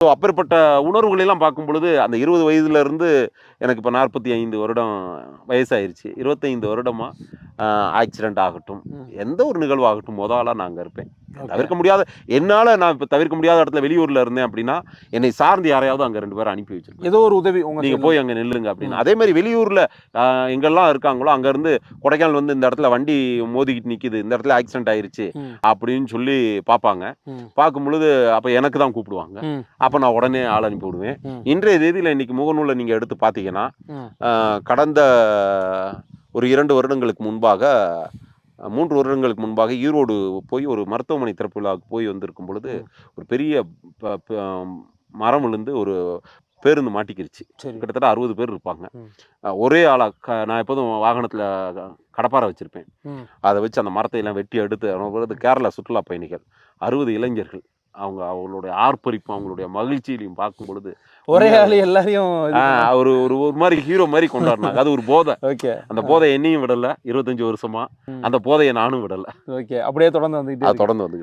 So அப்பேற்பட்ட உணர்வுகளை எல்லாம் பார்க்கும் பொழுது, அந்த 20 வயதுல இருந்து எனக்கு இப்ப 45 வருடம் வயசாயிருச்சு. 25 வருடமா ஆக்சிடென்ட் ஆகட்டும், எந்த ஒரு நிகழ்வாகட்டும் மொத ஆளா நான் அங்க இருப்பேன். ஓகே. தவிர்க்க முடியாத என்னால நான் இப்ப தவிர்க்க முடியாத இடத்துல வெளியூர்ல இருந்தேன் அப்படின்னா, என்னை சார்ந்து யாரையாவது அங்க 2 பேர அனுப்பி வச்சிருப்பேன். ஏதோ ஒரு உதவி உங்க நீங்க சைடுல போய் இருந்து. அங்க நில்லுங்க அப்படின்னு. அதே மாரி வெளியூர்ல எங்கெல்லாம் இருக்காங்களோ, அங்க இருந்து கொடைக்கானல் வந்து இந்த இடத்துல வண்டி மோதிக்கிட்டு நிக்குது. இந்த இடத்துல ஆக்சிடென்ட் ஆயிருச்சு ம். அப்படின்னு சொல்லி பார்ப்பாங்க. ம். பார்க்கும்பொழுது அப்ப எனக்கு தான் கூப்பிடுவாங்க. ம். அப்ப நான் உடனே ஆள் அனுப்பி விடுவேன். ம். இன்றைய தேதியில இன்னைக்கு முகநூல்ல நீங்க எடுத்து பார்த்தீங்கன்னா, ம். கடந்த ஒரு 2 வருடங்களுக்கு முன்பாக 3 வருடங்களுக்கு முன்பாக ஈரோடு போய் ஒரு மருத்துவமனை திறப்பு விழாவுக்கு போய் வந்திருக்கும் பொழுது, ஒரு பெரிய ப ப மரம் விழுந்து ஒரு பேருந்து மாட்டிக்கிருச்சு. சரி. கிட்டத்தட்ட 60 பேர் இருப்பாங்க. ம். ஒரே ஆளா நான் எப்போதும் வாகனத்தில கடப்பாரை வச்சிருப்பேன். ம். அத வச்சு அந்த மரத்தை எல்லாம் வெட்டி எடுத்து கேரளா சுற்றுலா பயணிகள் 60 இளைஞர்கள். அவங்களுடைய ஆர்ப்பரிப்பும், அவங்களுடைய மகிழ்ச்சியிலையும் பார்க்கும் பொழுது, ஒரே ஆளு எல்லாரையும் ஒரு ஒரு ஒரு மாரி ஹீரோ மாரி கொண்டாடுனாங்க. அது ஒரு போதை. ஓகே. அந்த போதை என்னையும் விடல. 25 வருஷமா. ம். அந்த போதைய நானும் விடல. ஓகே. அப்படியே தொடர்ந்து வந்துகிட்டே அது இருக்கு. தொடர்ந்து வந்துகிட்டு